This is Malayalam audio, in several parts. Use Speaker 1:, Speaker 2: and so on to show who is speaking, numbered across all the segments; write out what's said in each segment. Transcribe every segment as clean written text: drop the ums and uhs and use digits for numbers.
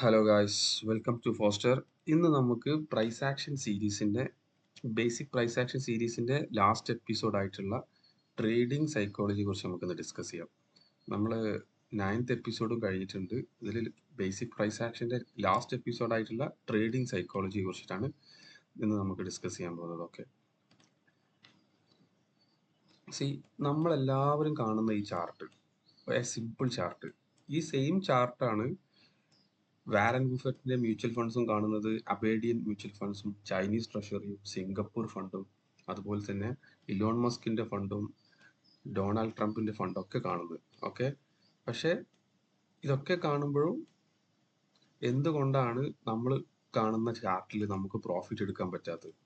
Speaker 1: Hello guys, welcome to Foster. ഇന്ന് നമുക്ക് പ്രൈസ് ആക്ഷൻ സീരീസിൻ്റെ ബേസിക് പ്രൈസ് ആക്ഷൻ സീരീസിൻ്റെ ലാസ്റ്റ് എപ്പിസോഡായിട്ടുള്ള ട്രേഡിംഗ് സൈക്കോളജിയെ കുറിച്ച് നമുക്കിന്ന് ഡിസ്കസ് ചെയ്യാം. നമ്മൾ 9th എപ്പിസോഡും കഴിഞ്ഞിട്ടുണ്ട്. ഇതിൽ ബേസിക് പ്രൈസ് ആക്ഷൻ്റെ ലാസ്റ്റ് എപ്പിസോഡായിട്ടുള്ള ട്രേഡിംഗ് സൈക്കോളജിയെ കുറിച്ചിട്ടാണ് ഇന്ന് നമുക്ക് ഡിസ്കസ് ചെയ്യാൻ പോകുന്നത്. ഓക്കെ, നമ്മളെല്ലാവരും കാണുന്ന ഈ ചാർട്ട്, സിമ്പിൾ ചാർട്ട്, ഈ സെയിം ചാർട്ടാണ് വാരൻ ബുഫറ്റിന്റെ മ്യൂച്വൽ ഫണ്ട്സും കാണുന്നത്, അബേഡിയൻ മ്യൂച്വൽ ഫണ്ട്സും, ചൈനീസ് ട്രഷറിയും, സിംഗപ്പൂർ ഫണ്ടും, അതുപോലെ തന്നെ ഇലോൺ മസ്കിന്റെ ഫണ്ടും, ഡൊണാൾഡ് ട്രംപിന്റെ ഫണ്ടും ഒക്കെ കാണുന്നത്. ഓക്കെ, പക്ഷെ ഇതൊക്കെ കാണുമ്പോഴും എന്തുകൊണ്ടാണ് നമ്മൾ കാണുന്ന ചാർട്ടിൽ നമുക്ക് പ്രോഫിറ്റ് എടുക്കാൻ പറ്റാത്തത്?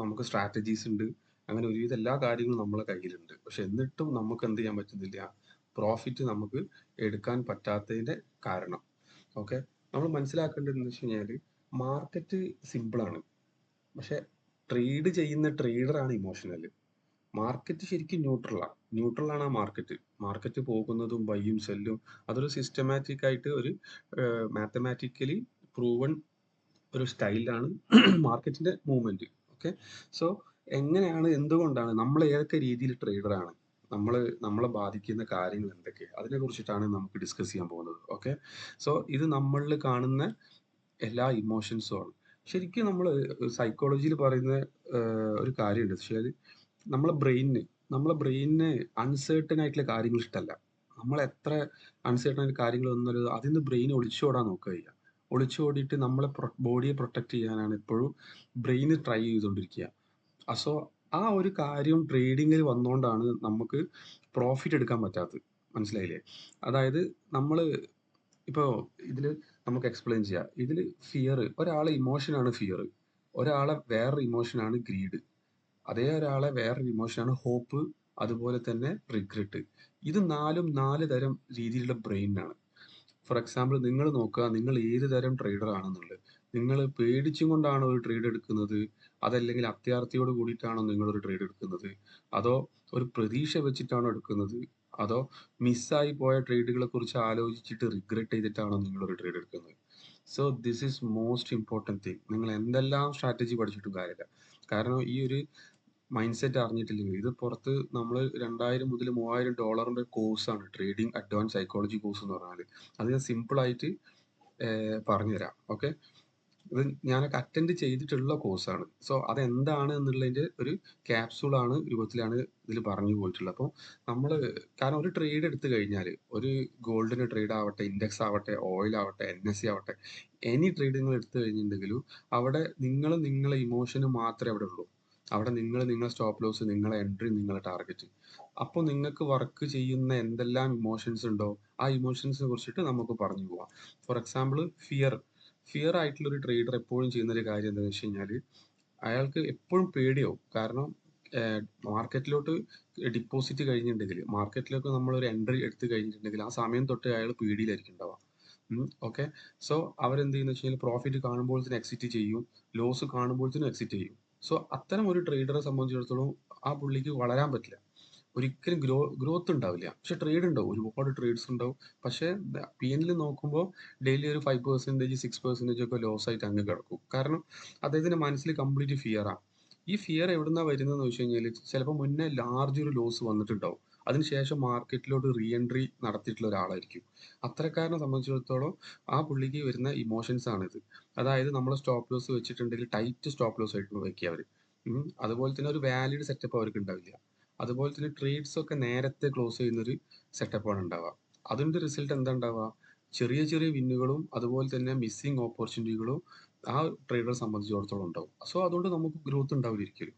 Speaker 1: നമുക്ക് സ്ട്രാറ്റജീസ് ഉണ്ട്, അങ്ങനെ ഒരുവിധ എല്ലാ കാര്യങ്ങളും നമ്മളെ കയ്യിലുണ്ട്. പക്ഷെ എന്നിട്ടും നമുക്ക് എന്ത് ചെയ്യാൻ പറ്റുന്നില്ല? പ്രോഫിറ്റ് നമുക്ക് എടുക്കാൻ പറ്റാത്തതിന്റെ കാരണം. ഓക്കെ, നമ്മൾ മനസ്സിലാക്കേണ്ടത് എന്ന് വെച്ച് കഴിഞ്ഞാൽ മാർക്കറ്റ് സിമ്പിളാണ്, പക്ഷെ ട്രേഡ് ചെയ്യുന്ന ട്രേഡറാണ് ഇമോഷണൽ. മാർക്കറ്റ് ശരിക്കും ന്യൂട്രലാണ്. ആ മാർക്കറ്റ് പോകുന്നതും ബൈയും സെല്ലും അതൊരു സിസ്റ്റമാറ്റിക് ആയിട്ട് ഒരു മാത്തമാറ്റിക്കലി പ്രൂവൺ ഒരു സ്റ്റൈലാണ് മാർക്കറ്റിന്റെ മൂവ്മെന്റ്. ഓക്കെ, സോ എന്തുകൊണ്ടാണ് നമ്മൾ ഏതൊക്കെ രീതിയിൽ ട്രേഡറാണ്, നമ്മളെ ബാധിക്കുന്ന കാര്യങ്ങൾ എന്തൊക്കെയാണ്, അതിനെ കുറിച്ചിട്ടാണ് നമുക്ക് ഡിസ്കസ് ചെയ്യാൻ പോകുന്നത്. ഓക്കെ, സോ ഇത് നമ്മളിൽ കാണുന്ന എല്ലാ ഇമോഷൻസും ആണ്. ശരിക്കും നമ്മൾ സൈക്കോളജിയിൽ പറയുന്ന ഒരു കാര്യമുണ്ട്. പക്ഷേ നമ്മളെ ബ്രെയിനിന് അൺസേർട്ടൺ ആയിട്ടുള്ള കാര്യങ്ങൾ ഇഷ്ടമല്ല. നമ്മൾ എത്ര അൺസേർട്ടൺ ആയിട്ട് കാര്യങ്ങൾ വന്നാലും അതിൽ നിന്ന് ബ്രെയിൻ ഒളിച്ചോടാൻ നോക്കുക. ഒളിച്ചോടിയിട്ട് നമ്മളെ ബോഡിയെ പ്രൊട്ടക്ട് ചെയ്യാനാണ് എപ്പോഴും ബ്രെയിൻ ട്രൈ ചെയ്തുകൊണ്ടിരിക്കുക. സോ ആ ഒരു കാര്യം ട്രേഡിങ്ങിൽ വന്നുകൊണ്ടാണ് നമുക്ക് പ്രോഫിറ്റ് എടുക്കാൻ പറ്റാത്തത്. മനസ്സിലായില്ലേ? അതായത് നമ്മൾ ഇപ്പോൾ ഇതിൽ നമുക്ക് എക്സ്പ്ലെയിൻ ചെയ്യാം. ഇതിൽ ഒരാളെ ഇമോഷനാണ് ഫിയർ, ഒരാളെ വേറൊരു ഇമോഷനാണ് ഗ്രീഡ്, അതേ ഒരാളെ വേറൊരു ഇമോഷനാണ് ഹോപ്പ്, അതുപോലെ തന്നെ റിഗ്രറ്റ്. ഇത് നാല് തരം രീതിയിലുള്ള ബ്രെയിനാണ്. ഫോർ എക്സാമ്പിൾ, നിങ്ങൾ നോക്കുക, നിങ്ങൾ ഏത് തരം ട്രേഡർ ആണെന്നുള്ളത്. നിങ്ങൾ പേടിച്ചും കൊണ്ടാണോ ഒരു ട്രേഡ് എടുക്കുന്നത്, അതല്ലെങ്കിൽ അത്യാർത്ഥിയോട് കൂടിയിട്ടാണോ നിങ്ങളൊരു ട്രേഡ് എടുക്കുന്നത്, അതോ ഒരു പ്രതീക്ഷ വെച്ചിട്ടാണോ എടുക്കുന്നത്, അതോ മിസ്സായി പോയ ട്രേഡുകളെ കുറിച്ച് ആലോചിച്ചിട്ട് റിഗ്രറ്റ് ചെയ്തിട്ടാണോ നിങ്ങളൊരു ട്രേഡ് എടുക്കുന്നത്? So this is most important thing. നിങ്ങൾ എന്തെല്ലാം സ്ട്രാറ്റജി പഠിച്ചിട്ടും കാര്യമില്ല. കാരണം ഈ ഒരു മൈൻഡ് സെറ്റ് അറിഞ്ഞിട്ടില്ലെങ്കിൽ, ഇത് പുറത്ത് നമ്മൾ 2000 മുതൽ $3000 കോഴ്സാണ് ട്രേഡിംഗ് അഡ്വാൻസ് സൈക്കോളജി കോഴ്സ് എന്ന് പറഞ്ഞാൽ. അത് ഞാൻ സിമ്പിളായിട്ട് പറഞ്ഞുതരാം. ഓക്കെ, ഇത് ഞാനൊക്കെ അറ്റൻഡ് ചെയ്തിട്ടുള്ള കോഴ്സാണ്. സോ അതെന്താണ് എന്നുള്ളതിൻ്റെ ഒരു ക്യാപ്സൂളാണ് രൂപത്തിലാണ് ഇതിൽ പറഞ്ഞു പോയിട്ടുള്ളത്. അപ്പോൾ നമ്മൾ, കാരണം ഒരു ട്രേഡ് എടുത്തു കഴിഞ്ഞാൽ, ഒരു ഗോൾഡിന് ട്രേഡ് ആവട്ടെ, ഇൻഡെക്സ് ആവട്ടെ, ഓയിൽ ആവട്ടെ, NSE ആവട്ടെ, എനി ട്രേഡ് നിങ്ങൾ എടുത്തു കഴിഞ്ഞിട്ടുണ്ടെങ്കിലും അവിടെ നിങ്ങളെ ഇമോഷന് മാത്രമേ അവിടെ ഉള്ളൂ. അവിടെ നിങ്ങളെ സ്റ്റോപ്പ് ലോസ്, നിങ്ങളെ എൻട്രി, നിങ്ങളെ ടാർഗറ്റ്. അപ്പോൾ നിങ്ങൾക്ക് വർക്ക് ചെയ്യുന്ന എന്തെല്ലാം ഇമോഷൻസ് ഉണ്ടോ ആ ഇമോഷൻസിനെ കുറിച്ചിട്ട് നമുക്ക് പറഞ്ഞു പോവാം. ഫോർ എക്സാമ്പിൾ, ഫിയർ ആയിട്ടുള്ള ഒരു ട്രേഡർ എപ്പോഴും ചെയ്യുന്ന ഒരു കാര്യം എന്താണെന്ന് വെച്ച് കഴിഞ്ഞാൽ, അയാൾക്ക് എപ്പോഴും പേടിയാവും. കാരണം മാർക്കറ്റിലോട്ട് ഡിപ്പോസിറ്റ് കഴിഞ്ഞിട്ടുണ്ടെങ്കിൽ, മാർക്കറ്റിലേക്ക് നമ്മളൊരു എൻട്രി എടുത്തു കഴിഞ്ഞിട്ടുണ്ടെങ്കിൽ ആ സമയം തൊട്ട് അയാൾ പേടിയിലായിരിക്കും ഉണ്ടാവുക. ഓക്കെ, സോ അവരെന്ത് ചെയ്യുന്ന വെച്ച് കഴിഞ്ഞാൽ പ്രോഫിറ്റ് കാണുമ്പോഴത്തേനും എക്സിറ്റ് ചെയ്യും, ലോസ് കാണുമ്പോഴത്തേനും എക്സിറ്റ് ചെയ്യും. സോ അത്തരം ഒരു ട്രേഡറെ സംബന്ധിച്ചിടത്തോളം ആ പുള്ളിക്ക് വളരാൻ പറ്റില്ല. ഒരിക്കലും ഗ്രോത്ത് ഉണ്ടാവില്ല. പക്ഷെ ട്രേഡ് ഉണ്ടാവും, ഒരുപാട് ട്രേഡ്സ് ഉണ്ടാവും. പക്ഷെ PNL നോക്കുമ്പോൾ ഡെയിലി ഒരു 5%, 6% ഒക്കെ ലോസ് ആയിട്ട് അങ്ങ് കിടക്കും. കാരണം അദ്ദേഹത്തിന്റെ മനസ്സിൽ കംപ്ലീറ്റ് ഫിയറാണ്. ഈ ഫിയർ എവിടുന്നാ വരുന്നതെന്ന് വെച്ച് കഴിഞ്ഞാൽ, ചിലപ്പോൾ മുന്നേ ലാർജ് ഒരു ലോസ് വന്നിട്ടുണ്ടാവും, അതിനുശേഷം മാർക്കറ്റിലോട്ട് റീ എൻട്രി നടത്തിയിട്ടുള്ള ഒരാളായിരിക്കും. അത്തരക്കാരനെ സംബന്ധിച്ചിടത്തോളം ആ പുള്ളിക്ക് വരുന്ന ഇമോഷൻസ് ആണിത്. അതായത് നമ്മൾ സ്റ്റോപ്പ് ലോസ് വെച്ചിട്ടുണ്ടെങ്കിൽ ടൈറ്റ് സ്റ്റോപ്പ് ലോസ് ആയിട്ട് വെക്കുക അവർ. അതുപോലെ തന്നെ ഒരു വാലിഡ് സെറ്റപ്പ് അവർക്ക് ഉണ്ടാവില്ല. അതുപോലെ തന്നെ ട്രേഡ്സ് ഒക്കെ നേരത്തെ ക്ലോസ് ചെയ്യുന്നൊരു സെറ്റപ്പാണ് ഉണ്ടാവുക. അതിൻ്റെ റിസൾട്ട് എന്താ ഉണ്ടാവുക? ചെറിയ ചെറിയ വിന്നുകളും അതുപോലെ തന്നെ മിസ്സിങ് ഓപ്പർച്യൂണിറ്റികളും ആ ട്രേഡറെ സംബന്ധിച്ചിടത്തോളം ഉണ്ടാവും. സോ അതുകൊണ്ട് നമുക്ക് ഗ്രോത്ത് ഉണ്ടാവില്ല ഒരിക്കലും.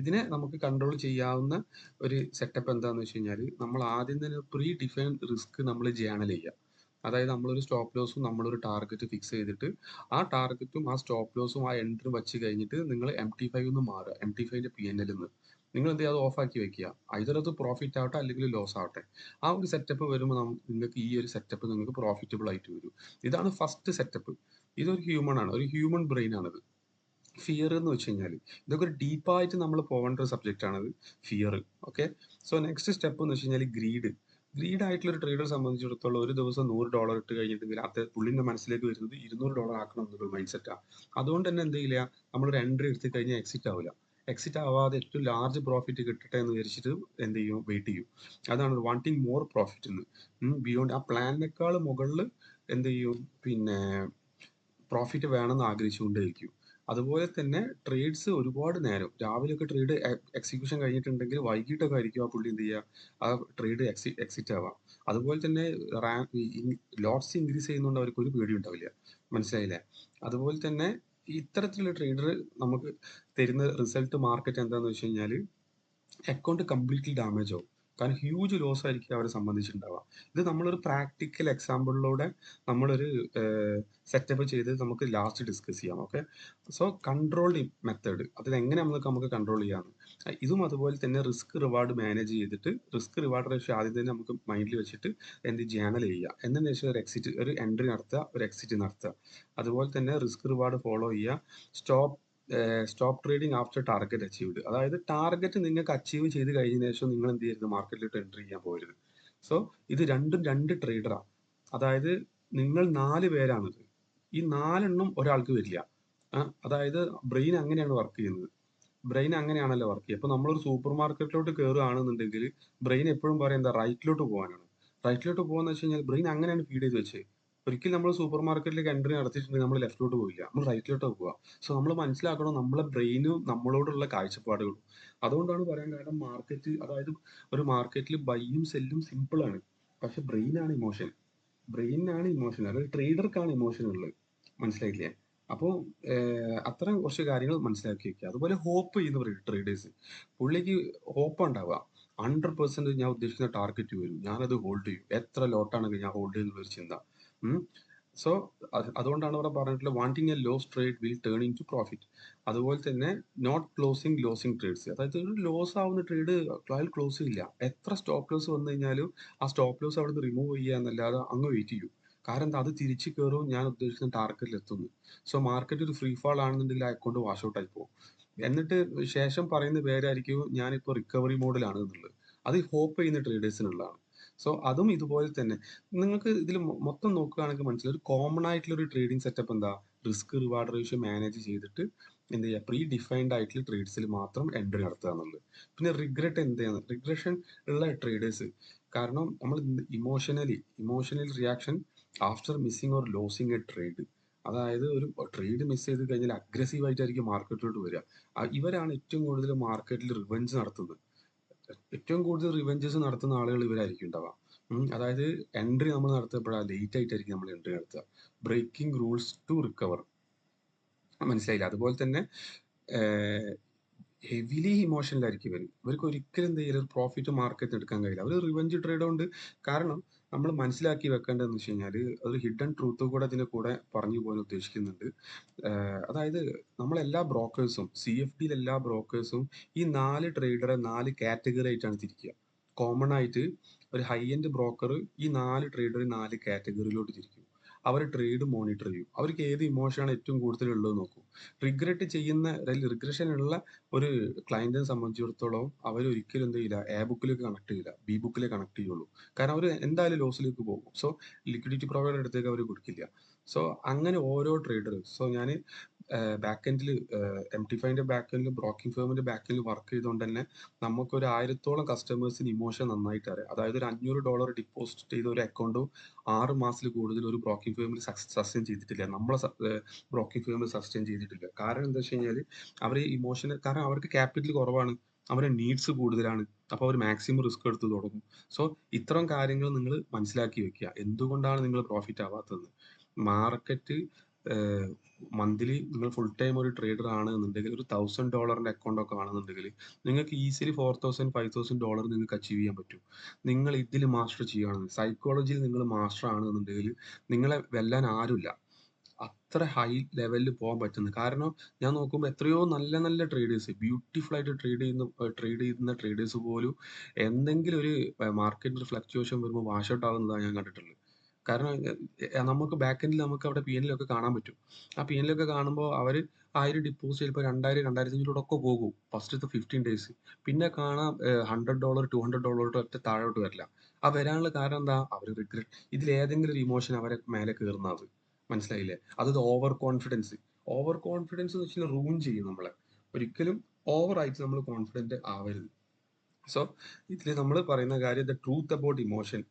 Speaker 1: ഇതിനെ നമുക്ക് കൺട്രോൾ ചെയ്യാവുന്ന ഒരു സെറ്റപ്പ് എന്താണെന്ന് വെച്ച് കഴിഞ്ഞാൽ, നമ്മൾ ആദ്യം തന്നെ പ്രീ ഡിഫൈൻ റിസ്ക് നമ്മൾ ജേണൽ ചെയ്യുക. അതായത് നമ്മളൊരു സ്റ്റോപ്പ് ലോസും നമ്മളൊരു ടാർഗറ്റ് ഫിക്സ് ചെയ്തിട്ട്, ആ ടാർഗറ്റും ആ സ്റ്റോപ്പ് ലോസും ആ എൻട്രി വെച്ച് കഴിഞ്ഞിട്ട് നിങ്ങൾ MT5 മാറുക. MT5ന്റെ PNL നിങ്ങൾ എന്ത് ചെയ്യുക? അത് ഓഫ് ആക്കി വെക്കുക. ഐദർ അത് പ്രോഫിറ്റ് ആവട്ടെ അല്ലെങ്കിൽ ലോസ് ആവട്ടെ. ആ ഒരു സെറ്റപ്പ് വരുമ്പോൾ നിങ്ങൾക്ക് ഈ ഒരു സെറ്റപ്പ് നിങ്ങൾക്ക് പ്രോഫിറ്റബിൾ ആയിട്ട് വരും. ഇതാണ് ഫസ്റ്റ് സെറ്റപ്പ്. ഇതൊരു ഒരു ഹ്യൂമൻ ബ്രെയിൻ ആണിത്. ഫിയർ എന്ന് വെച്ച് കഴിഞ്ഞാൽ ഇതൊക്കെ ഒരു ഡീപ്പായിട്ട് നമ്മൾ പോകേണ്ട ഒരു സബ്ജക്റ്റ് ആണത്, fear. Okay, so next step എന്ന് വെച്ച് കഴിഞ്ഞാൽ ഗ്രീഡ് ആയിട്ടുള്ള ഒരു ട്രേഡറെ സംബന്ധിച്ചിടത്തോളം ഒരു ദിവസം $100 ഇട്ട് കഴിഞ്ഞിട്ടുണ്ടെങ്കിൽ അത് പുള്ളിന്റെ മനസ്സിലേക്ക് വരുന്നത് $200 ആക്കണം എന്നുള്ള മൈൻഡ് സെറ്റാണ്. അതുകൊണ്ട് തന്നെ എന്ത് ചെയ്യില്ല, നമ്മളൊരു എൻട്രി എടുത്ത് കഴിഞ്ഞാൽ എക്സിറ്റ് ആവില്ല. എക്സിറ്റ് ആവാതെ ഏറ്റവും ലാർജ് പ്രോഫിറ്റ് കിട്ടട്ടെ എന്ന് വിചാരിച്ചിട്ട് എന്ത് ചെയ്യും, വെയിറ്റ് ചെയ്യും. അതാണ് വാണ്ടിങ് മോർ പ്രോഫിറ്റ് എന്ന്. ബിയോണ്ട് ആ പ്ലാനിനേക്കാൾ മുകളിൽ എന്ത് ചെയ്യും, പിന്നെ പ്രോഫിറ്റ് വേണമെന്ന് ആഗ്രഹിച്ചുകൊണ്ടേയിരിക്കും. അതുപോലെ തന്നെ ട്രേഡ്സ് ഒരുപാട് നേരം രാവിലെയൊക്കെ ട്രേഡ് എക്സിക്യൂഷൻ കഴിഞ്ഞിട്ടുണ്ടെങ്കിൽ വൈകിട്ടൊക്കെ ആയിരിക്കും ആ പുള്ളി എന്ത് ചെയ്യുക, ആ ട്രേഡ് എക്സിറ്റ് ആവാം. അതുപോലെ തന്നെ ലോട്ട്സ് ഇൻക്രീസ് ചെയ്യുന്നതുകൊണ്ട് അവർക്ക് ഒരു പേടി ഉണ്ടാവില്ല. മനസ്സിലായില്ലേ? അതുപോലെ തന്നെ ഇത്തരത്തിലുള്ള ട്രേഡർ നമുക്ക് തരുന്ന റിസൾട്ട് മാർക്കറ്റ് എന്താന്ന് വെച്ച് കഴിഞ്ഞാൽ അക്കൗണ്ട് കംപ്ലീറ്റ്ലി ഡാമേജ് ആവും. കാരണം ഹ്യൂജ് ലോസ് ആയിരിക്കും അവരെ സംബന്ധിച്ചിട്ടുണ്ടാവുക. ഇത് നമ്മളൊരു പ്രാക്ടിക്കൽ എക്സാമ്പിളിലൂടെ നമ്മളൊരു സെറ്റപ്പ് ചെയ്ത് നമുക്ക് ലാസ്റ്റ് ഡിസ്കസ് ചെയ്യാം. ഓക്കെ, സോ കൺട്രോൾഡ് മെത്തേഡ് അതിൽ എങ്ങനെ നമുക്ക് കൺട്രോൾ ചെയ്യാമെന്ന്. ഇതും അതുപോലെ തന്നെ റിസ്ക് റിവാർഡ് മാനേജ് ചെയ്തിട്ട് റിസ്ക് റിവാർഡ് റേഷ്യോ ആദ്യം തന്നെ നമുക്ക് മൈൻഡിൽ വെച്ചിട്ട് എന്ത് ജേണൽ ചെയ്യുക, എന്നതിന് ശേഷം ഒരു എൻട്രി നടത്തുക, ഒരു എക്സിറ്റ് നടത്തുക. അതുപോലെ തന്നെ റിസ്ക് റിവാർഡ് ഫോളോ ചെയ്യുക. Stop stop trading after target achieved. അതായത് ടാർഗറ്റ് നിങ്ങൾക്ക് അച്ചീവ് ചെയ്ത് കഴിഞ്ഞ ശേഷം നിങ്ങൾ എന്ത് ചെയ്യരുത്, മാർക്കറ്റിലോട്ട് എൻട്രി ചെയ്യാൻ പോകരുത്. സോ ഇത് രണ്ടും രണ്ട് ട്രേഡറാണ്. അതായത് നിങ്ങൾ 4 പേരാണിത്. ഈ 4 ഒരാൾക്ക് വരില്ല. അതായത് ബ്രെയിൻ അങ്ങനെയാണ് വർക്ക് ചെയ്യുന്നത്. ബ്രെയിൻ അങ്ങനെയാണല്ലോ വർക്ക് ചെയ്യുക. അപ്പൊ നമ്മളൊരു സൂപ്പർ മാർക്കറ്റിലോട്ട് കയറുകയാണെന്നുണ്ടെങ്കിൽ ബ്രെയിൻ എപ്പോഴും പറയും എന്താ, റൈറ്റിലോട്ട് പോകാനാണ്. റൈറ്റിലോട്ട് പോകാന്ന് വെച്ച് കഴിഞ്ഞാൽ ബ്രെയിൻ അങ്ങനെയാണ് ഫീഡ് ചെയ്ത് വെച്ചത്. ഒരിക്കലും നമ്മൾ സൂപ്പർ മാർക്കറ്റിലേക്ക് എൻട്രി നടത്തിയിട്ടുണ്ടെങ്കിൽ നമ്മൾ ലെഫ്റ്റിലോട്ട് പോയില്ല, നമ്മൾ റൈറ്റിലോട്ടാണ് പോവുക. സോ നമ്മൾ മനസ്സിലാക്കണം നമ്മളെ ബ്രെയിനും നമ്മളോടുള്ള കാഴ്ചപ്പാടുകളും. അതുകൊണ്ടാണ് പറയാൻ കാരണം, മാർക്കറ്റ് അതായത് ഒരു മാർക്കറ്റിൽ ബൈയും സെല്ലും സിമ്പിൾ ആണ്. പക്ഷെ ബ്രെയിനാണ് ഇമോഷൻ, അതായത് ട്രേഡർക്കാണ് ഇമോഷൻ ഉള്ളത്. മനസ്സിലായില്ലേ? അപ്പോൾ അത്തരം കുറച്ച് കാര്യങ്ങൾ മനസ്സിലാക്കി വെക്കുക. അതുപോലെ ഹോപ്പ് ചെയ്യുന്ന ട്രേഡേഴ്സ്, പുള്ളിക്ക് ഹോപ്പ് ഉണ്ടാവുക 100% ഞാൻ ഉദ്ദേശിക്കുന്ന ടാർഗറ്റ് വരും, ഞാനത് ഹോൾഡ് ചെയ്യും, എത്ര ലോട്ടാണെങ്കിൽ ഞാൻ ഹോൾഡ് ചെയ്യുന്ന ഒരു ചിന്ത. സോ അതുകൊണ്ടാണ് ഇവിടെ പറഞ്ഞിട്ടുള്ളത് wanting a loss trade will turn into profit. അതുപോലെ തന്നെ നോട്ട് ക്ലോസിങ് ലോസിങ് ട്രേഡ്സ്, അതായത് ഒരു ലോസ് ആവുന്ന ട്രേഡ് അയാൾ ക്ലോസ് ചെയ്യില്ല. എത്ര സ്റ്റോപ്പ് ലോസ് വന്നു കഴിഞ്ഞാലും ആ സ്റ്റോപ്പ് ലോസ് അവിടെ നിന്ന് റിമൂവ് ചെയ്യുക എന്നല്ലാതെ അങ്ങ് വെയിറ്റ് ചെയ്യും. കാരണം എന്താ, അത് തിരിച്ചു കയറും, ഞാൻ ഉദ്ദേശിക്കുന്ന ടാർഗറ്റിൽ എത്തുന്നു. സോ മാർക്കറ്റ് ഒരു ഫ്രീ ഫാൾ ആണെന്നുണ്ടെങ്കിൽ ആ അക്കൗണ്ട് വാഷ് ഔട്ട് ആയി പോകും. എന്നിട്ട് ശേഷം പറയുന്ന പേരായിരിക്കും ഞാനിപ്പോൾ റിക്കവറി മോഡിലാണ് എന്നുള്ളത്. അത് ഹോപ്പ് ചെയ്യുന്ന ട്രേഡേഴ്സിനുള്ളതാണ്. സോ അതും ഇതുപോലെ തന്നെ നിങ്ങൾക്ക് ഇതിൽ മൊത്തം നോക്കുകയാണെങ്കിൽ മനസ്സിലായി, ഒരു കോമൺ ആയിട്ടുള്ള ഒരു ട്രേഡിംഗ് സെറ്റപ്പ് എന്താ, റിസ്ക് റിവാർഡ് റേഷ്യോ മാനേജ് ചെയ്തിട്ട് എന്ത് ചെയ്യുക, പ്രീ ഡിഫൈൻഡ് ആയിട്ടുള്ള ട്രേഡ്സിൽ മാത്രം എൻട്രി നടത്തുക എന്നുള്ളത്. പിന്നെ റിഗ്രഷൻ ഉള്ള ട്രേഡേഴ്സ്, കാരണം നമ്മൾ emotional reaction after missing or losing A trade. അതായത് ഒരു ട്രേഡ് മിസ് ചെയ്ത് കഴിഞ്ഞാൽ അഗ്രസീവ് ആയിട്ടായിരിക്കും മാർക്കറ്റിലോട്ട് വരിക. ഇവരാണ് ഏറ്റവും കൂടുതൽ മാർക്കറ്റിൽ റിവഞ്ച് നടത്തുന്നത്. ഏറ്റവും കൂടുതൽ റിവെഞ്ചസ് നടത്തുന്ന ആളുകൾ ഇവരായിരിക്കും ഉണ്ടാവുക. അതായത് എൻട്രി നമ്മൾ നടത്തുമ്പോഴാണ് ലേറ്റ് ആയിട്ടായിരിക്കും നമ്മൾ എൻട്രി നടത്തുക. Breaking rules to recover. മനസ്സിലായില്ല? അതുപോലെ തന്നെ ഹെവിലി ഇമോഷനിലായിരിക്കും ഇവർക്ക് ഒരിക്കലും എന്ത് ചെയ്യില്ല, ഒരു പ്രോഫിറ്റ് മാർക്കറ്റ് എടുക്കാൻ കഴിയില്ല. അവർ റിവെഞ്ച് ട്രേഡ് കൊണ്ട്. കാരണം നമ്മൾ മനസ്സിലാക്കി വെക്കേണ്ടതെന്ന് വെച്ച് കഴിഞ്ഞാൽ ഒരു ഹിഡൻ ട്രൂത്ത് കൂടെ അതിന്റെ കൂടെ പറഞ്ഞു പോകാൻ ഉദ്ദേശിക്കുന്നുണ്ട്. അതായത് നമ്മളെല്ലാ ബ്രോക്കേഴ്സും CFDയിൽ എല്ലാ ബ്രോക്കേഴ്സും ഈ 4 ട്രേഡറെ 4 കാറ്റഗറി ആയിട്ടാണ് തിരിക്കുക. കോമൺ ആയിട്ട് ഒരു ഹൈ എൻഡ് ബ്രോക്കർ ഈ 4 ട്രേഡറെ 4 കാറ്റഗറിയിലോട്ട് തിരിക്കും. അവർ ട്രേഡ് മോണിറ്റർ ചെയ്യും, അവർക്ക് ഏത് ഇമോഷനാണ് ഏറ്റവും കൂടുതൽ ഉള്ളത് നോക്കും. റിഗ്രഷൻ ഉള്ള ഒരു ക്ലയന്റിനെ സംബന്ധിച്ചിടത്തോളം അവർ ഒരിക്കലും എന്ത് ചെയ്യില്ല, എ ബുക്കിലേക്ക് കണക്ട് ചെയ്യില്ല, ബി ബുക്കിലേക്ക് കണക്ട് ചെയ്യുള്ളൂ. കാരണം അവർ എന്തായാലും ലോസിലേക്ക് പോകും. സോ ലിക്വിഡിറ്റി പ്രൊവൈഡർ അടുത്തേക്ക് അവർ കൊടുക്കില്ല. സോ അങ്ങനെ ഓരോ ട്രേഡർ, സോ ഞാൻ ബാക്ക് എൻഡിൽ MT5ന്റെ ബാക്ക് എൻഡിൽ ബ്രോക്കിംഗ് ഫേമിന്റെ ബാക്ക് എൻഡിൽ വർക്ക് ചെയ്തുകൊണ്ട് തന്നെ നമുക്കൊരു 1000-ഓളം കസ്റ്റമേഴ്സിന് ഇമോഷൻ നന്നായിട്ട് അറിയാം. അതായത് ഒരു $500 ഡിപ്പോസിറ്റ് ചെയ്ത ഒരു അക്കൗണ്ട് 6 മാസത്തിൽ കൂടുതൽ ഒരു ബ്രോക്കിംഗ് ഫേമിൽ സസ്റ്റെയിൻ ചെയ്തിട്ടില്ല, നമ്മളെ ബ്രോക്കിംഗ് ഫേമിൽ സസ്റ്റെയിൻ ചെയ്തിട്ടില്ല. കാരണം എന്താ വെച്ച് കഴിഞ്ഞാൽ അവർ ഇമോഷണൽ, കാരണം അവർക്ക് ക്യാപിറ്റൽ കുറവാണ്, അവരുടെ നീഡ്സ് കൂടുതലാണ്. അപ്പോൾ അവർ മാക്സിമം റിസ്ക് എടുത്ത് തുടങ്ങും. സോ ഇത്തരം കാര്യങ്ങൾ നിങ്ങൾ മനസ്സിലാക്കി വെക്കുക. എന്തുകൊണ്ടാണ് നിങ്ങൾ പ്രോഫിറ്റ് ആവാത്തത്? മാർക്കറ്റ് മന്ത്ലി നിങ്ങൾ ഫുൾ ടൈം ഒരു ട്രേഡർ ആണ് എന്നുണ്ടെങ്കിൽ ഒരു $1000 അക്കൗണ്ട് ഒക്കെ ആണെന്നുണ്ടെങ്കിൽ നിങ്ങൾക്ക് ഈസിലി $4000-5000 നിങ്ങൾക്ക് അച്ചീവ് ചെയ്യാൻ പറ്റും. നിങ്ങൾ ഇതിൽ മാസ്റ്റർ ചെയ്യുകയാണെന്ന്, സൈക്കോളജിയിൽ നിങ്ങൾ മാസ്റ്റർ ആണെന്നുണ്ടെങ്കിൽ നിങ്ങളെ വെല്ലാൻ ആരുമില്ല. അത്ര ഹൈ ലെവലിൽ പോകാൻ പറ്റുന്നത്. കാരണം ഞാൻ നോക്കുമ്പോൾ എത്രയോ നല്ല നല്ല ട്രേഡേഴ്സ്, ബ്യൂട്ടിഫുൾ ആയിട്ട് ട്രേഡ് ചെയ്യുന്ന ട്രേഡേഴ്സ് പോലും എന്തെങ്കിലും ഒരു മാർക്കറ്റിൽ ഫ്ലക്ച്വേഷൻ വരുമ്പോൾ വാഷ് ഔട്ട് ആകുന്നതാണ് ഞാൻ കണ്ടിട്ടുള്ളത്. കാരണം നമുക്ക് ബാക്ക് എൻഡിൽ നമുക്ക് അവിടെ പി എൻ ഒക്കെ കാണാൻ പറ്റും. ആ പി എൻ ഒക്കെ കാണുമ്പോൾ അവർ 1000 ഡിപ്പോസിറ്റ് ചിലപ്പോൾ 2000 2500 ഒക്കെ പോകും ഫസ്റ്റത്തെ 15 ഡേയ്സ്. പിന്നെ കാണാം $100 $200 ഒറ്റ താഴോട്ട് വരില്ല. ആ വരാനുള്ള കാരണം എന്താ? അവർ റിഗ്രറ്റ്, ഇതിൽ ഏതെങ്കിലും ഒരു ഇമോഷൻ അവരെ മേലെ കയറുന്നത്. മനസ്സിലായില്ലേ? അത് ഓവർ കോൺഫിഡൻസ്. ഓവർ കോൺഫിഡൻസ് എന്ന് വെച്ചാൽ റൂൺ ചെയ്യും നമ്മളെ. ഒരിക്കലും ഓവർ ആയിട്ട് നമ്മൾ കോൺഫിഡന്റ് ആവരുത്. സോ ഇതിൽ നമ്മൾ പറയുന്ന കാര്യം ദ ട്രൂത്ത് അബൌട്ട് ഇമോഷൻ,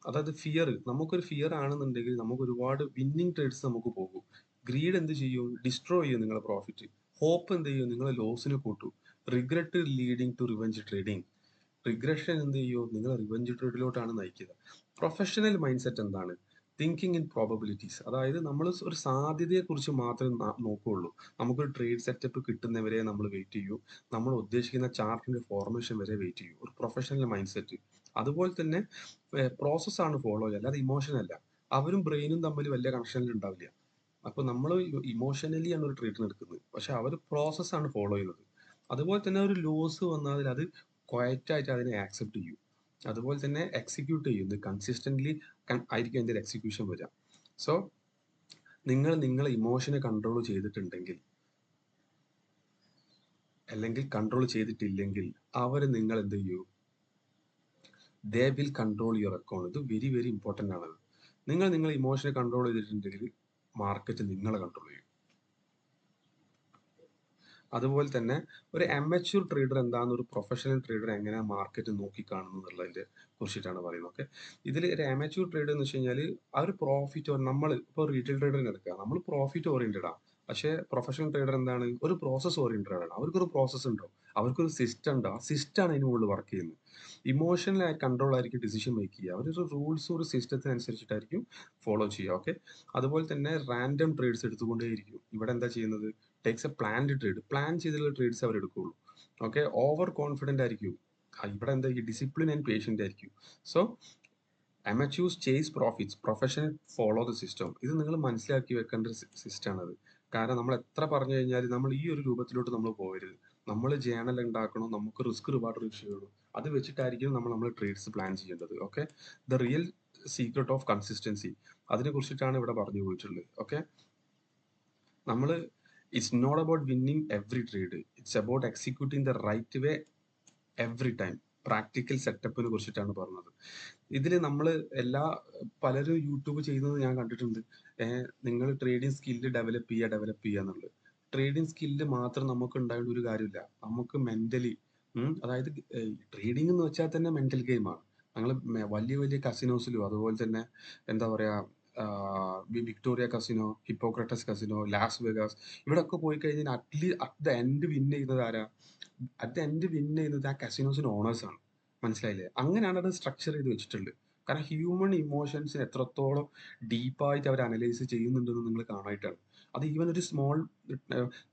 Speaker 1: അതായത് ഫിയർ. നമുക്കൊരു ഫിയർ ആണെന്നുണ്ടെങ്കിൽ നമുക്ക് ഒരുപാട് വിന്നിങ് ട്രേഡ്സ് നമുക്ക് പോകും. ഗ്രീഡ് എന്ത് ചെയ്യും? ഡിസ്ട്രോയ് ചെയ്യും നിങ്ങളെ പ്രോഫിറ്റ്. ഹോപ്പ് എന്ത് ചെയ്യും? നിങ്ങളെ ലോസിന് കൂട്ടും. Regret leading to revenge trading. Regression എന്ത് ചെയ്യും? നിങ്ങൾ റിവെഞ്ച് ട്രേഡിലോട്ടാണ് നയിക്കുക. പ്രൊഫഷണൽ മൈൻഡ് സെറ്റ് എന്താണ്? Thinking in probabilities. അതായത് നമ്മൾ ഒരു സാധ്യതയെ കുറിച്ച് മാത്രമേ നോക്കുകയുള്ളൂ. നമുക്കൊരു ട്രേഡ് സെറ്റപ്പ് കിട്ടുന്നവരെ നമ്മൾ വെയിറ്റ് ചെയ്യൂ. നമ്മൾ ഉദ്ദേശിക്കുന്ന ചാർട്ടിന്റെ ഫോർമേഷൻ വരെ വെയിറ്റ് ചെയ്യൂ. ഒരു പ്രൊഫഷണൽ മൈൻഡ് സെറ്റ്. അതുപോലെ തന്നെ പ്രോസസ്സാണ് ഫോളോ ചെയ്യുക, അല്ലാതെ ഇമോഷൻ അല്ല. അവരും ബ്രെയിനും തമ്മിൽ വലിയ കണക്ഷനിൽ ഉണ്ടാവില്ല. അപ്പൊ നമ്മൾ ഇമോഷണലി ആണ് ഒരു ട്രീറ്റ്മെന്റ് എടുക്കുന്നത്, പക്ഷെ അവർ പ്രോസസ്സാണ് ഫോളോ ചെയ്യുന്നത്. അതുപോലെ തന്നെ ഒരു ലോസ് വന്നാൽ അത് ക്വയറ്റ് ആയിട്ട് അതിനെ ആക്സെപ്റ്റ് ചെയ്യും. അതുപോലെ തന്നെ എക്സിക്യൂട്ട് ചെയ്യും. ഇത് കൺസിസ്റ്റന്റ്ലി ആയിരിക്കും അതിന്റെ എക്സിക്യൂഷൻ വരിക. സോ നിങ്ങൾ നിങ്ങളെ ഇമോഷനെ കൺട്രോൾ ചെയ്തിട്ടുണ്ടെങ്കിൽ, അല്ലെങ്കിൽ കൺട്രോൾ ചെയ്തിട്ടില്ലെങ്കിൽ, അവർ നിങ്ങൾ എന്ത് ചെയ്യൂ? They will control your account. ഇത് വെരി വെരി ഇമ്പോർട്ടൻ്റ് ആണ്. നിങ്ങൾ നിങ്ങളെ ഇമോഷനെ കൺട്രോൾ ചെയ്തിട്ടുണ്ടെങ്കിൽ മാർക്കറ്റ് നിങ്ങളെ കൺട്രോൾ ചെയ്യും. അതുപോലെ തന്നെ ഒരു അമച്വർ ട്രേഡർ എന്താന്ന്, ഒരു പ്രൊഫഷണൽ ട്രേഡർ എങ്ങനെ മാർക്കറ്റ് നോക്കിക്കാണുന്നു എന്നുള്ളതിനെ കുറിച്ചിട്ടാണ് പറയുന്നത്. ഓക്കെ, ഇതിൽ ഒരു അമച്വർ ട്രേഡർ എന്ന് വെച്ച് കഴിഞ്ഞാൽ ആ ഒരു പ്രോഫിറ്റ്, നമ്മൾ ഇപ്പോൾ റീറ്റെയിൽ ട്രേഡറിനെ എടുക്കുക, നമ്മൾ പ്രോഫിറ്റ് ഓറിയന്റഡ് ആണ്. പക്ഷേ പ്രൊഫഷണൽ ട്രേഡർ എന്താണ്? ഒരു പ്രോസസ് ഓറിയന്റഡ് ആണ്. അവർക്കൊരു പ്രോസസ് ഉണ്ടോ, അവർക്കൊരു സിസ്റ്റം ഉണ്ടോ, ആ സിസ്റ്റം ആണ് അതിന് മുകളിൽ വർക്ക് ചെയ്യുന്നത്. ഇമോഷണൽ കൺട്രോൾ ആയിരിക്കും ഡിസിഷൻ മേക്ക് ചെയ്യുക. അവരൊരു റൂൾസ്, ഒരു സിസ്റ്റത്തിനനുസരിച്ചിട്ടായിരിക്കും ഫോളോ ചെയ്യുക. ഓക്കെ, അതുപോലെ തന്നെ റാൻഡം ട്രേഡ്സ് എടുത്തുകൊണ്ടേയിരിക്കും. ഇവിടെ എന്താ ചെയ്യുന്നത്? Takes a planned trade. Plan ചെയ്തിട്ടുള്ള ട്രേഡ്സ് അവർ എടുക്കുകയുള്ളൂ. ഓക്കെ, ഓവർ കോൺഫിഡന്റ് ആയിരിക്കും. ഇവിടെ എന്താ, ഡിസിപ്ലിൻ ആൻഡ് പേഷ്യന്റ് ആയിരിക്കും. So amateurs chase profits, professional follow the system. ഇത് നിങ്ങൾ മനസ്സിലാക്കി വെക്കേണ്ട ഒരു സിസ്റ്റമാണ് അത്. കാരണം നമ്മൾ എത്ര പറഞ്ഞു കഴിഞ്ഞാൽ നമ്മൾ ഈ ഒരു രൂപത്തിലോട്ട് നമ്മൾ പോകരുത്. നമ്മൾ ജേണൽ ഉണ്ടാക്കണം, നമുക്ക് റിസ്ക് റിവാർഡ് റേഷ്യോ ചെയ്യണം. അത് വെച്ചിട്ടായിരിക്കും നമ്മൾ ട്രേഡ്സ് പ്ലാൻ ചെയ്യേണ്ടത്. Okay, the real secret of consistency, അതിനെ കുറിച്ചിട്ടാണ് ഇവിടെ പറഞ്ഞു പോയിട്ടുള്ളത്. ഓക്കെ, നമ്മൾ it's not about winning every trade, it's about executing the right way every time. Practical സെറ്റപ്പിനെ കുറിച്ചിട്ടാണ് പറഞ്ഞത്. ഇതിൽ നമ്മൾ പലരും യൂട്യൂബ് ചെയ്യുന്നത് ഞാൻ കണ്ടിട്ടുണ്ട്. നിങ്ങൾ ട്രേഡിംഗ് സ്കില്ല് ഡെവലപ്പ് ചെയ്യുക എന്നുള്ളത്. ട്രേഡിംഗ് സ്കില്ല് മാത്രം നമുക്ക് ഉണ്ടായിട്ട് ഒരു കാര്യമില്ല. നമുക്ക് മെന്റലി, അതായത് ട്രേഡിംഗ് എന്ന് വെച്ചാൽ തന്നെ മെന്റൽ ഗെയിമാണ്. ഞങ്ങൾ വലിയ വലിയ കസിനോസിലും, അതുപോലെ തന്നെ എന്താ പറയാ, വിക്ടോറിയ കസിനോ, ഹിപ്പോക്രട്ടസ് കസിനോ, ലാസ് വെഗാസ്, ഇവിടെ ഒക്കെ പോയി കഴിഞ്ഞാൽ അറ്റ് ദ എൻഡ് വിൻ ചെയ്യുന്നത് ആരാ? അറ്റ് ദ എൻഡ് വിൻ ചെയ്യുന്നത് ആ കസിനോസിന് ഓണേഴ്സ് ആണ്. മനസ്സിലായില്ലേ? അങ്ങനെയാണ് അത് സ്ട്രക്ചർ ചെയ്ത് വെച്ചിട്ടുള്ളത്. കാരണം ഹ്യൂമൻ ഇമോഷൻസിന് എത്രത്തോളം ഡീപ്പായിട്ട് അവർ അനലൈസ് ചെയ്യുന്നുണ്ടെന്ന് നിങ്ങൾ കാണായിട്ടാണ്. അത് ഈവൻ ഒരു സ്മോൾ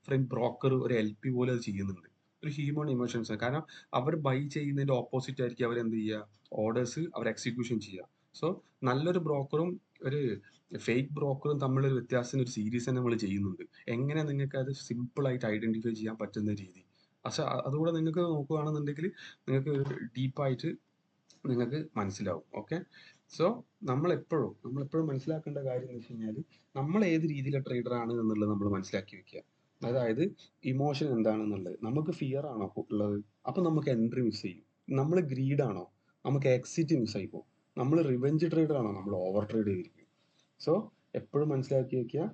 Speaker 1: ഫ്രെയിം ബ്രോക്കർ, ഒരു എൽ പി പോലും അത് ചെയ്യുന്നുണ്ട്. ഒരു ഹ്യൂമൻ ഇമോഷൻസ്. കാരണം അവർ ബൈ ചെയ്യുന്നതിന്റെ ഓപ്പോസിറ്റ് ആയിരിക്കും അവർ എന്ത് ചെയ്യുക? ഓർഡേഴ്സ് അവർ എക്സിക്യൂഷൻ ചെയ്യുക. സോ നല്ലൊരു ബ്രോക്കറും ഒരു ഫേക്ക് ബ്രോക്കറും തമ്മിലൊരു വ്യത്യാസത്തിന് ഒരു സീരീസ് തന്നെ നമ്മൾ ചെയ്യുന്നുണ്ട്. എങ്ങനെ നിങ്ങൾക്ക് അത് സിമ്പിൾ ആയിട്ട് ഐഡന്റിഫൈ ചെയ്യാൻ പറ്റുന്ന രീതി. പക്ഷെ അതുകൂടെ നിങ്ങൾക്ക് നോക്കുകയാണെന്നുണ്ടെങ്കിൽ നിങ്ങൾക്ക് ഡീപ്പായിട്ട് നിങ്ങൾക്ക് മനസ്സിലാവും. ഓക്കെ, സോ നമ്മളെപ്പോഴും മനസ്സിലാക്കേണ്ട കാര്യം എന്ന് വെച്ച് കഴിഞ്ഞാൽ, നമ്മൾ ഏത് രീതിയിലെ ട്രേഡർ ആണ് എന്നുള്ളത് നമ്മൾ മനസ്സിലാക്കി വെക്കുക. അതായത് ഇമോഷൻ എന്താണെന്നുള്ളത്. നമുക്ക് ഫിയർ ആണോ ഉള്ളത്, അപ്പൊ നമുക്ക് എൻട്രി മിസ് ചെയ്യും. നമ്മൾ ഗ്രീഡ് ആണോ, നമുക്ക് എക്സിറ്റ് മിസ് ആയി പോകും. നമ്മൾ റിവെഞ്ച് ട്രേഡർ ആണോ, നമ്മൾ ഓവർ ട്രേഡ് ചെയ്തിരിക്കും. സോ എപ്പോഴും മനസ്സിലാക്കി വെക്കുക,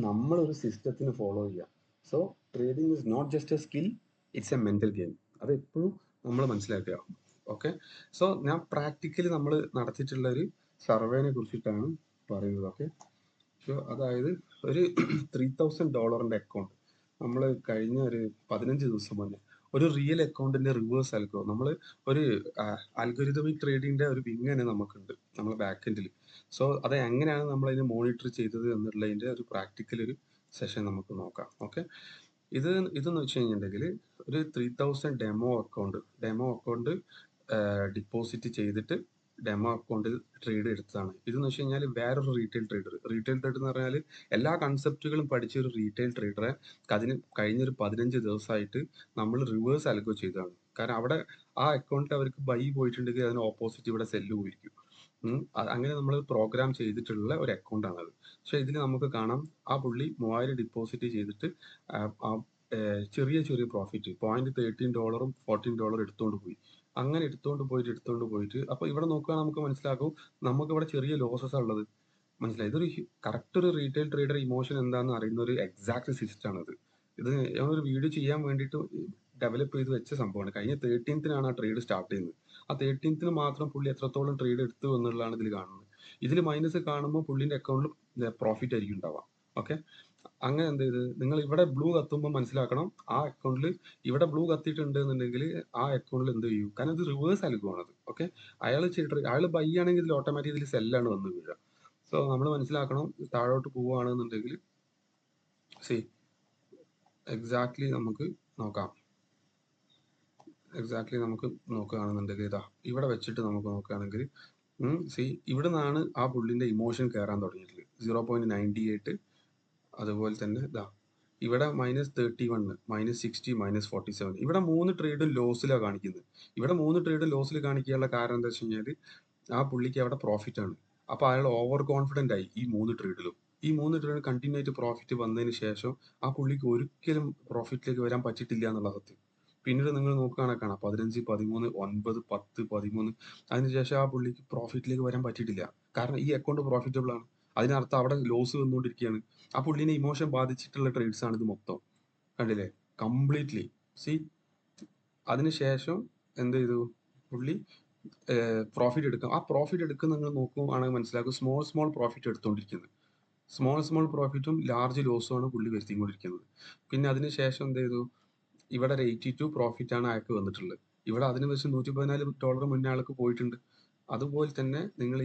Speaker 1: നമ്മളൊരു സിസ്റ്റത്തിന് ഫോളോ ചെയ്യുക. So trading is not just a skill, it's a mental game. അത് എപ്പോഴും നമ്മൾ മനസ്സിലാക്കുക. ഓക്കെ, സോ ഞാൻ പ്രാക്ടിക്കലി നമ്മൾ നടത്തിയിട്ടുള്ള ഒരു സർവേനെ കുറിച്ചിട്ടാണ് പറയുന്നത്. ഓക്കെ, സോ അതായത് ഒരു $3000 അക്കൗണ്ട് നമ്മൾ കഴിഞ്ഞ ഒരു 15 ദിവസം മുന്നേ, ഒരു റിയൽ അക്കൗണ്ടിന്റെ റിവേഴ്സ് ആൽഗോ, നമ്മൾ ഒരു അൽഗോരിതമിക് ട്രേഡിങ്ങിന്റെ ഒരു വിങ് തന്നെ നമുക്കുണ്ട് നമ്മളെ ബാക്ക് എൻഡിൽ. സോ അത് എങ്ങനെയാണ് നമ്മൾ അതിനെ മോണിറ്റർ ചെയ്തത് എന്നുള്ളതിന്റെ ഒരു പ്രാക്ടിക്കൽ ഒരു സെഷൻ നമുക്ക് നോക്കാം. ഓക്കെ, ഇതെന്ന് വെച്ച് കഴിഞ്ഞിട്ടുണ്ടെങ്കിൽ ഒരു 3000 ഡെമോ അക്കൗണ്ട് ഡിപ്പോസിറ്റ് ചെയ്തിട്ട് ഡെമോ അക്കൗണ്ടിൽ ട്രേഡ് എടുത്തതാണ്. ഇതെന്ന് വെച്ച് കഴിഞ്ഞാൽ വേറൊരു റീറ്റെയിൽ ട്രേഡർ എന്ന് പറഞ്ഞാൽ എല്ലാ കൺസെപ്റ്റുകളും പഠിച്ച ഒരു റീറ്റെയിൽ ട്രേഡറെ അതിന് കഴിഞ്ഞൊരു 15 ദിവസമായിട്ട് നമ്മൾ റിവേഴ്സ് അൽഗോ ചെയ്തതാണ്. കാരണം അവിടെ ആ അക്കൗണ്ടിൽ അവർക്ക് ബൈ പോയിട്ടുണ്ടെങ്കിൽ അതിന് ഓപ്പോസിറ്റ് ഇവിടെ സെല്ല് പോയിരിക്കും. അങ്ങനെ നമ്മൾ പ്രോഗ്രാം ചെയ്തിട്ടുള്ള ഒരു അക്കൗണ്ട് ആണത്. പക്ഷെ ഇതിൽ നമുക്ക് കാണാം ആ പുള്ളി 3000 ഡിപ്പോസിറ്റ് ചെയ്തിട്ട് ആ, ആ, ചെറിയ ചെറിയ പ്രോഫിറ്റ് $0.13 $14 എടുത്തുകൊണ്ട് പോയി. അങ്ങനെ എടുത്തുകൊണ്ട് പോയിട്ട് അപ്പൊ ഇവിടെ നോക്കുക നമുക്ക് മനസ്സിലാക്കും നമുക്ക് ഇവിടെ ചെറിയ ലോസസ് ഉള്ളത്. മനസ്സിലായി? ഇതൊരു കറക്റ്റ് ഒരു റീറ്റെയിൽ ട്രേഡർ ഇമോഷൻ എന്താണെന്ന് അറിയുന്ന ഒരു എക്സാക്ട് സിസ്റ്റം ആണത്. ഇത് ഞങ്ങളൊരു വീഡിയോ ചെയ്യാൻ വേണ്ടിയിട്ട് ഡെവലപ്പ് ചെയ്ത് വെച്ച സംഭവമാണ്. കഴിഞ്ഞ 13th ആ ട്രേഡ് സ്റ്റാർട്ട് ചെയ്യുന്നത്. ആ 13th മാത്രം പുള്ളി എത്രത്തോളം ട്രേഡ് എടുത്തു എന്നുള്ളതാണ് ഇതിൽ കാണുന്നത്. ഇതിൽ മൈനസ് കാണുമ്പോൾ പുള്ളിന്റെ അക്കൗണ്ടിൽ പ്രോഫിറ്റ് ആയിരിക്കും ഉണ്ടാവാം. ഓക്കെ, അങ്ങനെ എന്ത് ചെയ്ത് നിങ്ങൾ ഇവിടെ ബ്ലൂ കത്തുമ്പോൾ മനസ്സിലാക്കണം ആ അക്കൗണ്ടിൽ ഇവിടെ ബ്ലൂ കത്തിയിട്ടുണ്ട് എന്നുണ്ടെങ്കിൽ ആ അക്കൗണ്ടിൽ എന്ത് ചെയ്യും, കാരണം ഇത് റിവേഴ്സ് ആയിരിക്കുവാണത്. ഓക്കെ, അയാൾ ബൈ ആണെങ്കിൽ ഇതിൽ ഓട്ടോമാറ്റിക്കലി സെല്ലാണ് വന്ന് വീഴുക. സോ നമ്മൾ മനസ്സിലാക്കണം താഴോട്ട് പോവുകയാണെന്നുണ്ടെങ്കിൽ സി എക്സാക്ട്ലി നമുക്ക് നോക്കാം. നമുക്ക് നോക്കുകയാണെന്നുണ്ടെങ്കിൽ ഇതാ ഇവിടെ വെച്ചിട്ട് നമുക്ക് നോക്കുകയാണെങ്കിൽ സി ഇവിടെ നിന്നാണ് ആ പുള്ളിന്റെ ഇമോഷൻ കയറാൻ തുടങ്ങിയിട്ടുള്ളത്. 0.98, അതുപോലെ തന്നെ ഇതാ ഇവിടെ -31, -60, -47. ഇവിടെ 3 ട്രേഡ് ലോസിലാണ് കാണിക്കുന്നത്. ഇവിടെ 3 ട്രേഡ് ലോസിൽ കാണിക്കാനുള്ള കാരണം എന്താ വെച്ച് കഴിഞ്ഞാൽ ആ പുള്ളിക്ക് അവിടെ പ്രോഫിറ്റ് ആണ്. അപ്പൊ അയാൾ ഓവർ കോൺഫിഡന്റ് ആയി ഈ 3 ട്രേഡിലും. ഈ 3 ട്രേഡ് കണ്ടിന്യൂ ആയിട്ട് പ്രോഫിറ്റ് വന്നതിന് ശേഷം ആ പുള്ളിക്ക് ഒരിക്കലും പ്രോഫിറ്റിലേക്ക് വരാൻ പറ്റിയിട്ടില്ല എന്നുള്ള സത്യം. പിന്നീട് നിങ്ങൾ നോക്കുകയാണെങ്കിൽ കാണാം 15, 13, 9, 10, 13. അതിനുശേഷം ആ പുള്ളിക്ക് പ്രോഫിറ്റിലേക്ക് വരാൻ പറ്റിയിട്ടില്ല. കാരണം ഈ അക്കൗണ്ട് പ്രോഫിറ്റബിൾ ആണ്. അതിനർത്ഥം അവിടെ ലോസ് വന്നുകൊണ്ടിരിക്കുകയാണ്. ആ പുള്ളിനെ ഇമോഷൻ ബാധിച്ചിട്ടുള്ള ട്രേഡ്സ് ആണ് ഇത് മൊത്തം. കണ്ടില്ലേ? കംപ്ലീറ്റ്ലി. സി അതിനുശേഷം എന്ത് ചെയ്തു പുള്ളി പ്രോഫിറ്റ് എടുക്കാം. ആ പ്രോഫിറ്റ് എടുക്കുന്ന നിങ്ങൾ നോക്കുകയാണെങ്കിൽ മനസ്സിലാക്കും സ്മോൾ പ്രോഫിറ്റ് എടുത്തുകൊണ്ടിരിക്കുന്നത്. സ്മോൾ പ്രോഫിറ്റും ലാർജ് ലോസും ആണ് പുള്ളി വരുത്തിക്കൊണ്ടിരിക്കുന്നത്. പിന്നെ അതിനുശേഷം എന്ത് ചെയ്തു ഇവിടെ ഒരു 82 പ്രോഫിറ്റ് ആണ് അയാൾക്ക് വന്നിട്ടുള്ളത്. ഇവിടെ അതിന് വെച്ച് $114 മുന്നേ ആൾക്ക് പോയിട്ടുണ്ട്. അതുപോലെ തന്നെ നിങ്ങൾ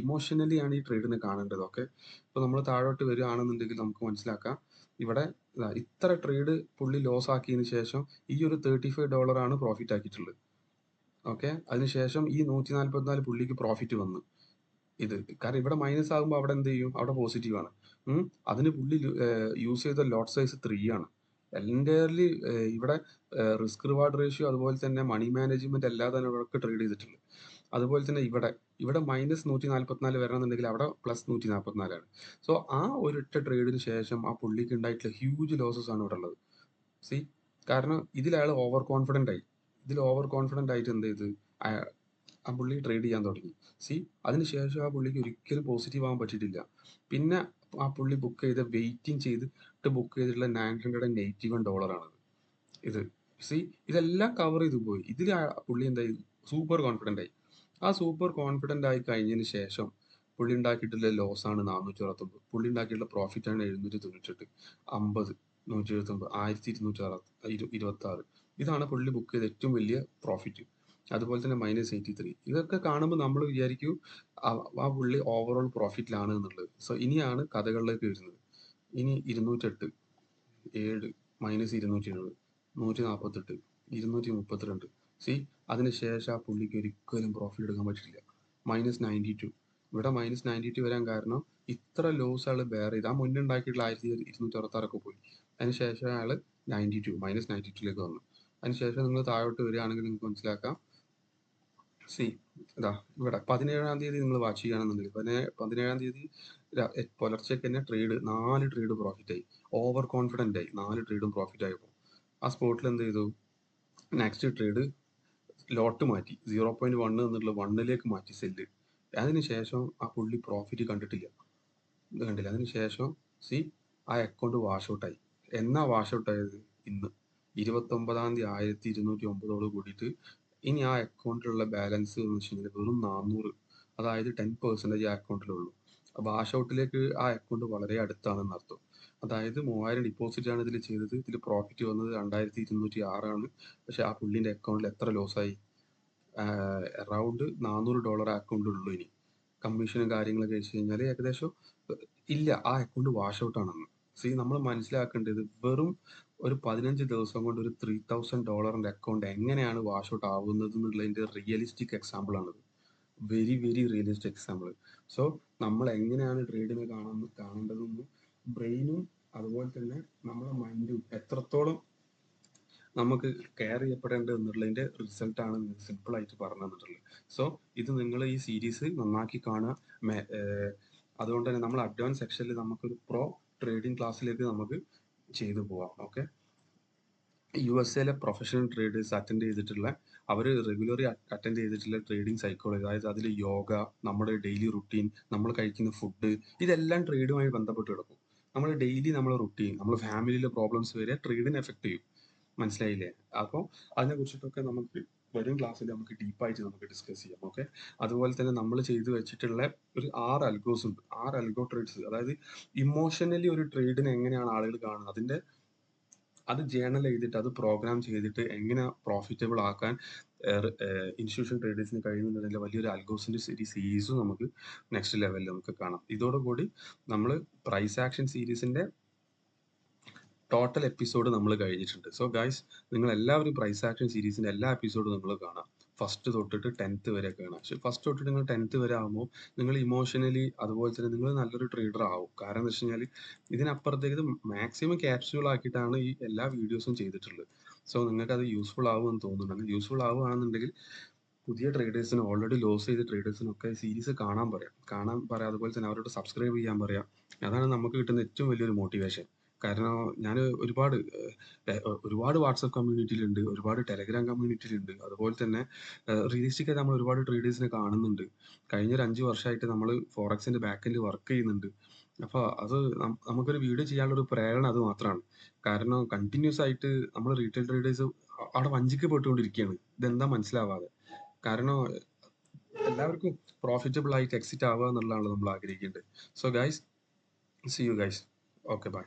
Speaker 1: ഇമോഷണലി ആണ് ഈ ട്രേഡിനെ കാണേണ്ടത്. ഓക്കെ, ഇപ്പൊ നമ്മൾ താഴോട്ട് വരികയാണെന്നുണ്ടെങ്കിൽ നമുക്ക് മനസ്സിലാക്കാം ഇവിടെ ഇത്ര ട്രേഡ് പുള്ളി ലോസ് ആക്കിയതിന് ശേഷം ഈ ഒരു $35 ആണ് പ്രോഫിറ്റ് ആക്കിയിട്ടുള്ളത്. ഓക്കെ, അതിനുശേഷം ഈ 144 പുള്ളിക്ക് പ്രോഫിറ്റ് വന്നു. ഇത് കാരണം ഇവിടെ മൈനസ് ആകുമ്പോൾ അവിടെ എന്ത് ചെയ്യും, അവിടെ പോസിറ്റീവ് ആണ്. അതിന് പുള്ളി യൂസ് ചെയ്ത ലോട്ട് സൈസ് 3 ആണ്. എൻറ്റയർലി ഇവിടെ റിസ്ക് റിവാർഡ് റേഷ്യോ അതുപോലെ തന്നെ മണി മാനേജ്മെന്റ് എല്ലാം തന്നെ ഇവിടെ ട്രേഡ് ചെയ്തിട്ടുണ്ട്. അതുപോലെ തന്നെ ഇവിടെ -144 വരണമെന്നുണ്ടെങ്കിൽ അവിടെ +144 ആണ്. സോ ആ ഒരൊറ്റ ട്രേഡിന് ശേഷം ആ പുള്ളിക്ക് ഉണ്ടായിട്ടുള്ള ഹ്യൂജ് ലോസസ് ആണ് ഇവിടെ ഉള്ളത്. സി കാരണം ഇതിൽ അയാൾ ഓവർ കോൺഫിഡന്റ് ആയി. ആയിട്ട് എന്ത് ചെയ്ത് ആ പുള്ളി ട്രേഡ് ചെയ്യാൻ തുടങ്ങി. സി അതിനുശേഷം ആ പുള്ളിക്ക് ഒരിക്കലും പോസിറ്റീവ് ആവാൻ പറ്റിയിട്ടില്ല. പിന്നെ ആ പുള്ളി ബുക്ക് ചെയ്ത വെയിറ്റിംഗ് ചെയ്തിട്ട് ബുക്ക് ചെയ്തിട്ടുള്ള $981 ആണത്. ഇത് സി ഇതെല്ലാം കവർ ചെയ്തു പോയി. ഇതിൽ പുള്ളി എന്തായി സൂപ്പർ കോൺഫിഡന്റ് ആയി. ആ സൂപ്പർ കോൺഫിഡന്റ് ആയി കഴിഞ്ഞതിന് ശേഷം പുള്ളി ഉണ്ടാക്കിയിട്ടുള്ള ലോസ് ആണ് 469. പുള്ളി ഉണ്ടാക്കിയിട്ടുള്ള പ്രോഫിറ്റ് ആണ് 798, 50, 179, 1226. ഇതാണ് പുള്ളി ബുക്ക് ചെയ്ത ഏറ്റവും വലിയ പ്രോഫിറ്റ്. അതുപോലെ തന്നെ -83. ഇതൊക്കെ കാണുമ്പോൾ നമ്മൾ വിചാരിക്കും ആ പുള്ളി ഓവറോൾ പ്രോഫിറ്റിലാണ് എന്നുള്ളത്. സോ ഇനിയാണ് കഥകളിലേക്ക് വരുന്നത്. ഇനി 208, 7, -270, 148, 232. സി അതിനുശേഷം ആ പുള്ളിക്ക് ഒരിക്കലും പ്രോഫിറ്റ് എടുക്കാൻ പറ്റില്ല. -92. ഇവിടെ -92 വരാൻ കാരണം ഇത്ര ലോസ് ആൾ ബെയർ ചെയ്ത് ആ മുന്നേ ഉണ്ടാക്കിയിട്ടുള്ള 1266 പോയി. അതിനുശേഷം അയാൾ -92ലേക്ക് വന്നു. അതിനുശേഷം നിങ്ങൾ താഴോട്ട് വരികയാണെങ്കിൽ നിങ്ങൾക്ക് മനസ്സിലാക്കാം സി ഇതാ ഇവിടെ 17-ാം തീയതി നിങ്ങൾ വാച്ച് ചെയ്യുകയാണെന്നുണ്ടെങ്കിൽ 17-ാം തീയതി പുലർച്ചയ്ക്ക് തന്നെ 4 ട്രേഡ് പ്രോഫിറ്റ് ആയി. ഓവർ കോൺഫിഡന്റ് ആയി. 4 ട്രേഡും പ്രോഫിറ്റ് ആയപ്പോൾ ആ സ്പോട്ടിൽ എന്ത് ചെയ്തു, നെക്സ്റ്റ് ട്രേഡ് ലോട്ട് മാറ്റി 0.1 എന്നുള്ള 1ലേക്ക് മാറ്റി സെല്ല്. അതിനുശേഷം ആ പുള്ളി പ്രോഫിറ്റ് കണ്ടിട്ടില്ല. ഇത് കണ്ടില്ല. അതിനുശേഷം സി ആ അക്കൗണ്ട് വാഷ് ഔട്ട് ആയി. എന്നാ വാഷ് ഔട്ട് ആയത്? ഇന്ന് 29-ാം തീയതി 1209 കൂടിയിട്ട് ഇനി ആ അക്കൗണ്ടിലുള്ള ബാലൻസ് എന്ന് വെച്ചിട്ടുണ്ടെങ്കിൽ വെറും 400, അതായത് 10% ആ അക്കൗണ്ടിലുള്ളൂ. വാഷ് ഔട്ടിലേക്ക് ആ അക്കൗണ്ട് വളരെ അടുത്താണെന്ന് അർത്ഥം. അതായത് 3000 ഡിപ്പോസിറ്റ് ആണ് ഇതിൽ ചെയ്തത്. ഇതിൽ പ്രോഫിറ്റ് വന്നത് 2206 ആണ്. പക്ഷെ ആ പുള്ളിന്റെ അക്കൗണ്ടിൽ എത്ര ലോസ് ആയി? അറൗണ്ട് $400 അക്കൗണ്ടിലുള്ളൂ. ഇനി കമ്മീഷനും കാര്യങ്ങളൊക്കെ വെച്ച് കഴിഞ്ഞാൽ ഏകദേശം ഇല്ല, ആ അക്കൗണ്ട് വാഷ് ഔട്ട് ആണെന്ന്. സി നമ്മൾ മനസ്സിലാക്കേണ്ടത് വെറും ഒരു 15 ദിവസം കൊണ്ട് ഒരു $3000 അക്കൗണ്ട് എങ്ങനെയാണ് വാഷ് ഔട്ട് ആവുന്നത് എന്നുള്ളതിന്റെ റിയലിസ്റ്റിക് എക്സാമ്പിൾ ആണത്. Very very realistic example. So നമ്മൾ എങ്ങനെയാണ് ട്രേഡിനെ കാണേണ്ടതെന്നും ബ്രെയിനും അതുപോലെ തന്നെ നമ്മുടെ മൈൻഡും എത്രത്തോളം നമുക്ക് കെയർ ചെയ്യപ്പെടേണ്ടത് എന്നുള്ളതിന്റെ റിസൾട്ടാണ് സിമ്പിൾ ആയിട്ട് പറഞ്ഞു തന്നിട്ടുള്ളത്. സോ ഇത് നിങ്ങൾ ഈ സീരീസ് നന്നാക്കി കാണുക. അതുകൊണ്ട് തന്നെ നമ്മൾ അഡ്വാൻസ് സെക്ഷനിൽ നമുക്കൊരു പ്രോ ട്രേഡിംഗ് ക്ലാസ്സിലേക്ക് നമുക്ക് ചെയ്തു പോവാം. Okay, USA professional traders attend ചെയ്തിട്ടുള്ള, അവർ റെഗുലറി അറ്റൻഡ് ചെയ്തിട്ടുള്ള ട്രേഡിംഗ് സൈക്കോളജി, അതായത് അതിൽ യോഗ, നമ്മുടെ ഡെയിലി റുട്ടീൻ, നമ്മൾ കഴിക്കുന്ന ഫുഡ്, ഇതെല്ലാം ട്രേഡുമായി ബന്ധപ്പെട്ട് കിടക്കും. നമ്മൾ ഡെയിലി നമ്മളെ റുട്ടീൻ, നമ്മൾ ഫാമിലിയിലെ പ്രോബ്ലംസ് വരെ ട്രേഡിനെ എഫക്ട് ചെയ്യും. മനസ്സിലായില്ലേ? അപ്പോൾ അതിനെ കുറിച്ചിട്ടൊക്കെ നമുക്ക് വരും ക്ലാസ്സിൽ നമുക്ക് ഡീപ്പായിട്ട് നമുക്ക് ഡിസ്കസ് ചെയ്യാം. ഓക്കെ, അതുപോലെ തന്നെ നമ്മൾ ചെയ്തു വെച്ചിട്ടുള്ള ഒരു 6 അൽഗോസ് ഉണ്ട്. 6 അൽഗോ ട്രേഡ്സ്, അതായത് ഇമോഷണലി ഒരു ട്രേഡിനെ എങ്ങനെയാണ് ആളുകൾ കാണുന്നത്, അത് ജേണൽ ചെയ്തിട്ട് അത് പ്രോഗ്രാം ചെയ്തിട്ട് എങ്ങനെ പ്രോഫിറ്റബിൾ ആക്കാൻ ഇൻസ്റ്റിറ്റ്യൂഷൻ ട്രേഡേഴ്സിന് കഴിയുന്നതിന്റെ വലിയൊരു അൽഗോസിന്റെ സീരീസും നമുക്ക് നെക്സ്റ്റ് ലെവലിൽ നമുക്ക് കാണാം. ഇതോടുകൂടി നമ്മൾ പ്രൈസ് ആക്ഷൻ സീരീസിന്റെ ടോട്ടൽ എപ്പിസോഡ് നമ്മൾ കഴിഞ്ഞിട്ടുണ്ട്. സോ ഗൈസ്, നിങ്ങൾ എല്ലാവരും പ്രൈസ് ആക്ഷൻ സീരീസിന്റെ എല്ലാ എപ്പിസോഡും നിങ്ങൾ കാണാം. ഫസ്റ്റ് തൊട്ടിട്ട് 10th വരെ കാണാം. പക്ഷെ ഫസ്റ്റ് തൊട്ടിട്ട് നിങ്ങൾ 10th വരെ ആകുമ്പോൾ നിങ്ങൾ ഇമോഷണലി, അതുപോലെ തന്നെ നിങ്ങൾ നല്ലൊരു ട്രേഡർ ആവും. കാരണം എന്താ വെച്ച് കഴിഞ്ഞാൽ ഇതിനപ്പുറത്തേക്ക് ഇത് മാക്സിമം ക്യാപ്സ്യൂൾ ആക്കിയിട്ടാണ് ഈ എല്ലാ വീഡിയോസും ചെയ്തിട്ടുള്ളത്. സോ നിങ്ങൾക്ക് അത് യൂസ്ഫുൾ ആവുമെന്ന് തോന്നുന്നുണ്ട്. യൂസ്ഫുൾ ആവുകയാണെന്നുണ്ടെങ്കിൽ പുതിയ ട്രേഡേഴ്സിന്, ഓൾറെഡി ലോസ് ചെയ്ത ട്രേഡേഴ്സിനൊക്കെ സീരീസ് കാണാൻ പറയാം. അതുപോലെ തന്നെ അവരോട് സബ്സ്ക്രൈബ് ചെയ്യാൻ പറയാം. അതാണ് നമുക്ക് കിട്ടുന്ന ഏറ്റവും വലിയൊരു മോട്ടിവേഷൻ. കാരണം ഞാൻ ഒരുപാട് വാട്സപ്പ് കമ്മ്യൂണിറ്റിയിലുണ്ട്, ഒരുപാട് ടെലഗ്രാം കമ്മ്യൂണിറ്റിയിലുണ്ട്. അതുപോലെ തന്നെ റിയലിസ്റ്റിക്കായി നമ്മൾ ഒരുപാട് ട്രേഡേഴ്സിനെ കാണുന്നുണ്ട്. കഴിഞ്ഞ ഒരു 5 വർഷമായിട്ട് നമ്മൾ ഫോറക്സിന്റെ ബാക്കിൽ വർക്ക് ചെയ്യുന്നുണ്ട്. അപ്പോൾ അത് നമുക്കൊരു വീഡിയോ ചെയ്യാനുള്ള ഒരു പ്രേരണ അത് മാത്രമാണ്. കാരണം കണ്ടിന്യൂസ് ആയിട്ട് നമ്മൾ റീറ്റെയിൽ ട്രേഡേഴ്സ് അവിടെ വഞ്ചിക്കപ്പെട്ടുകൊണ്ടിരിക്കുകയാണ്. ഇതെന്താ മനസ്സിലാവാതെ. കാരണം എല്ലാവർക്കും പ്രോഫിറ്റബിൾ ആയിട്ട് എക്സിറ്റ് ആവുക എന്നുള്ളതാണ് നമ്മൾ ആഗ്രഹിക്കേണ്ടത്. So guys, see you guys. Okay, by.